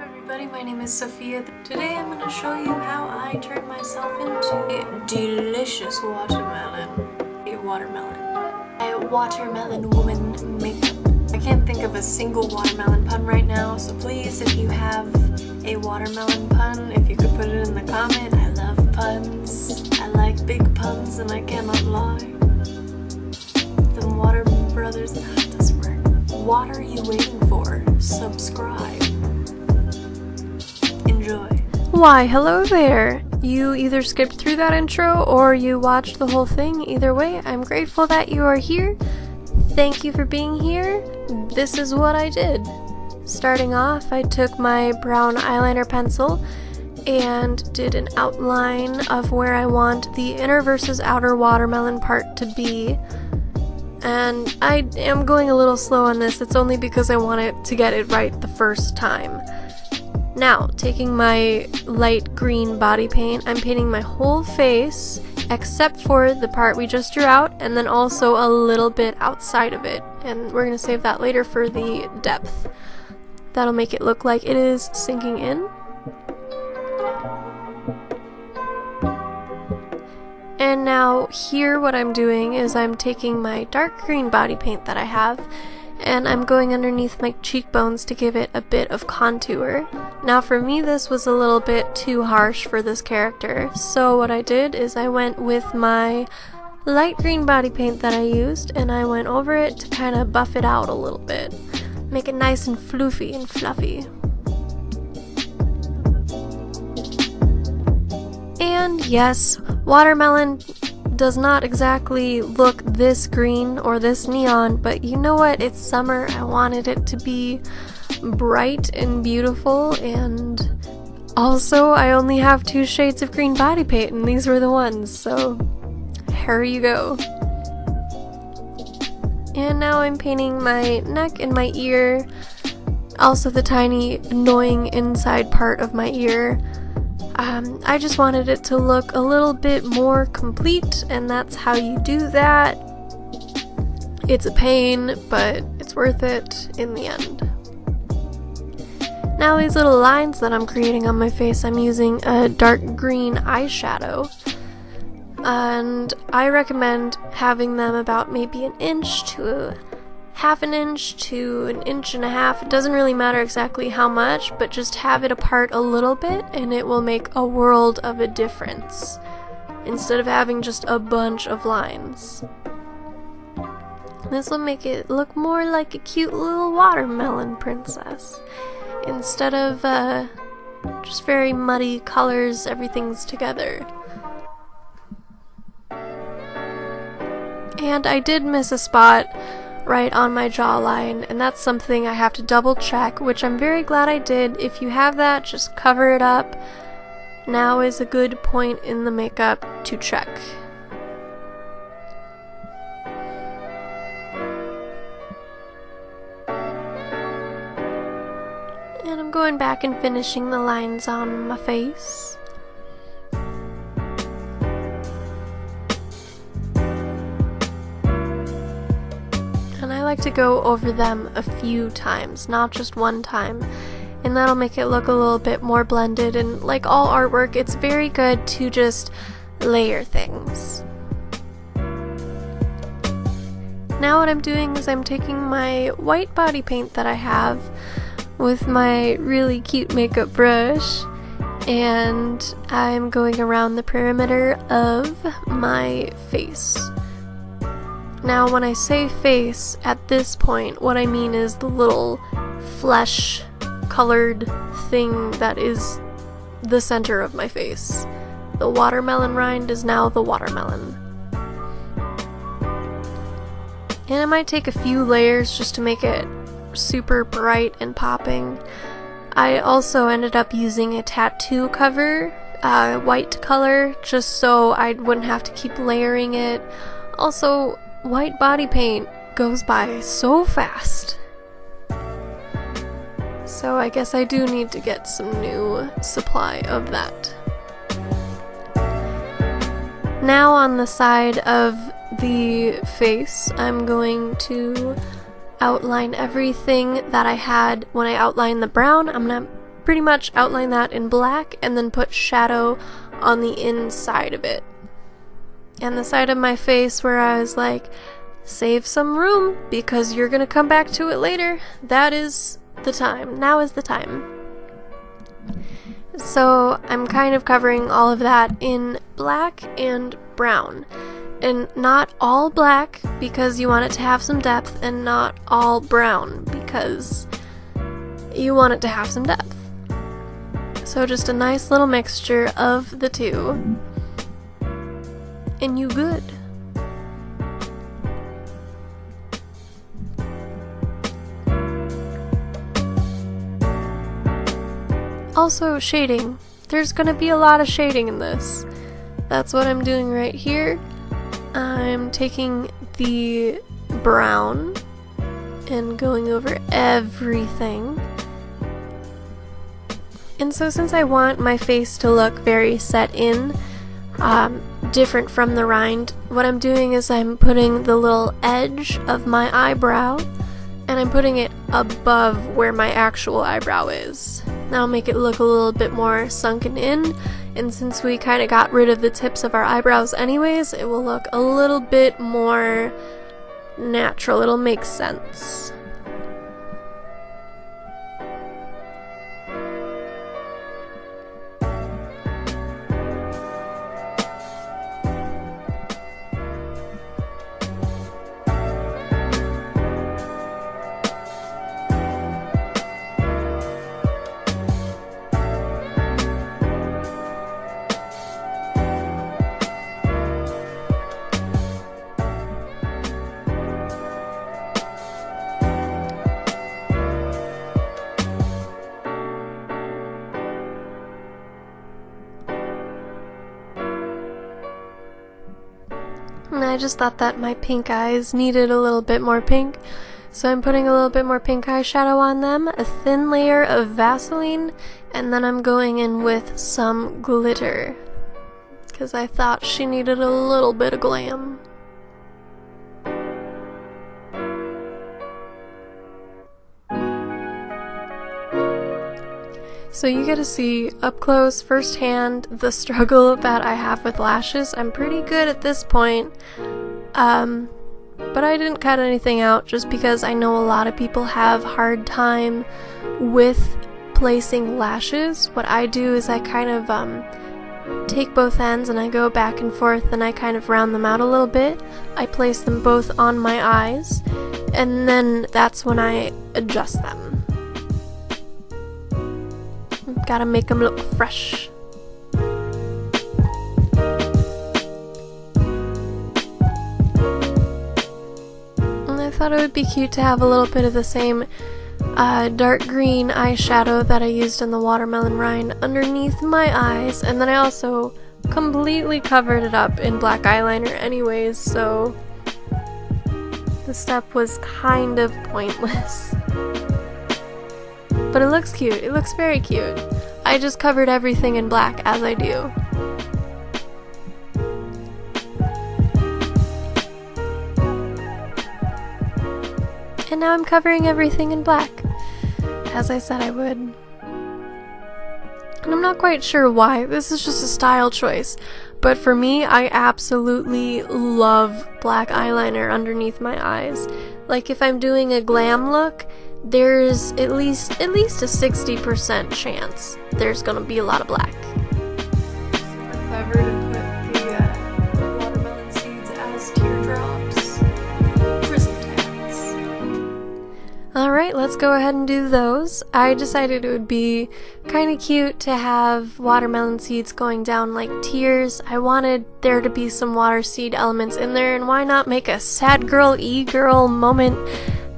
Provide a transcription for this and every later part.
Everybody, my name is Sophia. Today I'm going to show you how I turned myself into a delicious watermelon. A watermelon woman makeup. I can't think of a single watermelon pun right now, so please, if you have a watermelon pun, if you could put it in the comment. I love puns. I like big puns and I cannot lie. The Water Brothers, that doesn't work. What are you waiting for? Subscribe. Enjoy. Why, hello there! You either skipped through that intro or you watched the whole thing. Either way, I'm grateful that you are here. Thank you for being here. This is what I did. Starting off, I took my brown eyeliner pencil and did an outline of where I want the inner versus outer watermelon part to be. And I am going a little slow on this. It's only because I want it to get it right the first time. Now, taking my light green body paint, I'm painting my whole face except for the part we just drew out, and then also a little bit outside of it. And we're going to save that later for the depth. That'll make it look like it is sinking in. And now here what I'm doing is I'm taking my dark green body paint that I have, and I'm going underneath my cheekbones to give it a bit of contour. Now for me this was a little bit too harsh for this character, so what I did is I went with my light green body paint that I used and I went over it to kind of buff it out a little bit. Make it nice and floofy and fluffy. And yes, watermelon does not exactly look this green or this neon, but you know what? It's summer. I wanted it to be bright and beautiful, and also I only have 2 shades of green body paint and these were the ones, so here you go. And now I'm painting my neck and my ear, also the tiny annoying inside part of my ear. I just wanted it to look a little bit more complete, and that's how you do that. It's a pain, but it's worth it in the end. Now these little lines that I'm creating on my face, I'm using a dark green eyeshadow. And I recommend having them about maybe 1 inch to ½ inch to 1.5 inches. It doesn't really matter exactly how much, but just have it apart a little bit and it will make a world of a difference, instead of having just a bunch of lines. This will make it look more like a cute little watermelon princess, instead of just very muddy colors, everything's together. And I did miss a spot right on my jawline, and that's something I have to double check, which I'm very glad I did. If you have that, just cover it up. Now is a good point in the makeup to check. And I'm going back and finishing the lines on my face. I like to go over them a few times, not just one time, and that'll make it look a little bit more blended. And like all artwork, it's very good to just layer things. Now what I'm doing is I'm taking my white body paint that I have with my really cute makeup brush, and I'm going around the perimeter of my face. Now when I say face, at this point, what I mean is the little flesh colored thing that is the center of my face. The watermelon rind is now the watermelon. And I might take a few layers just to make it super bright and popping. I also ended up using a tattoo cover, white color, just so I wouldn't have to keep layering it. Also, white body paint goes by so fast. So I guess I do need to get some new supply of that. Now on the side of the face, I'm going to outline everything that I had when I outlined the brown. I'm gonna pretty much outline that in black and then put shadow on the inside of it. And the side of my face where I was like, save some room because you're gonna come back to it later. That is the time. Now is the time. So I'm kind of covering all of that in black and brown. And not all black because you want it to have some depth, and not all brown because you want it to have some depth. So just a nice little mixture of the two. And you good. Also, shading. There's gonna be a lot of shading in this. That's what I'm doing right here. I'm taking the brown and going over everything. And so since I want my face to look very set in, different from the rind, what I'm doing is I'm putting the little edge of my eyebrow and I'm putting it above where my actual eyebrow is. That'll make it look a little bit more sunken in, and since we kind of got rid of the tips of our eyebrows anyways, it will look a little bit more natural. It'll make sense. And I just thought that my pink eyes needed a little bit more pink, so I'm putting a little bit more pink eyeshadow on them, a thin layer of Vaseline, and then I'm going in with some glitter, because I thought she needed a little bit of glam. So you get to see up close, firsthand, the struggle that I have with lashes. I'm pretty good at this point, but I didn't cut anything out just because I know a lot of people have hard time with placing lashes. What I do is I kind of take both ends and I go back and forth and I kind of round them out a little bit. I place them both on my eyes, and then that's when I adjust them. Gotta make them look fresh. And I thought it would be cute to have a little bit of the same dark green eyeshadow that I used in the watermelon rind underneath my eyes, and then I also completely covered it up in black eyeliner anyways, so the step was kind of pointless. But it looks cute. It looks very cute. I just covered everything in black, as I do. And now I'm covering everything in black, as I said I would. And I'm not quite sure why. This is just a style choice. But for me, I absolutely love black eyeliner underneath my eyes. Like if I'm doing a glam look, there's at least a 60% chance there's gonna be a lot of black. Super clever to put the watermelon seeds as teardrops. Prism tats. Alright, let's go ahead and do those. I decided it would be kind of cute to have watermelon seeds going down like tears. I wanted there to be some water seed elements in there, and why not make a sad girl, e-girl moment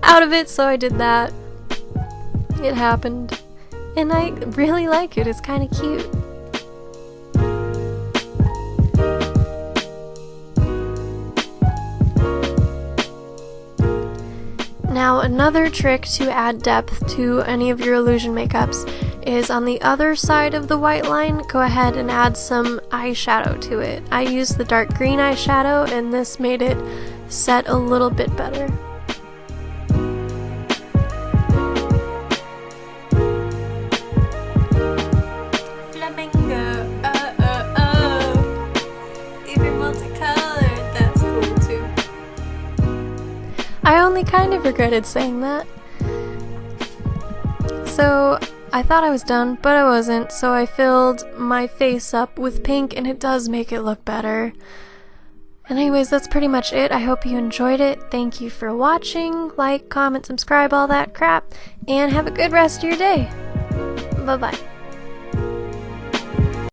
out of it, so I did that. It happened. And I really like it. It's kind of cute. Now another trick to add depth to any of your illusion makeups is on the other side of the white line, go ahead and add some eyeshadow to it. I used the dark green eyeshadow and this made it set a little bit better. only kind of regretted saying that. So I thought I was done, but I wasn't, so I filled my face up with pink, and it does make it look better. And anyways, that's pretty much it. I hope you enjoyed it. Thank you for watching. Like, comment, subscribe, all that crap, and have a good rest of your day. Bye-bye.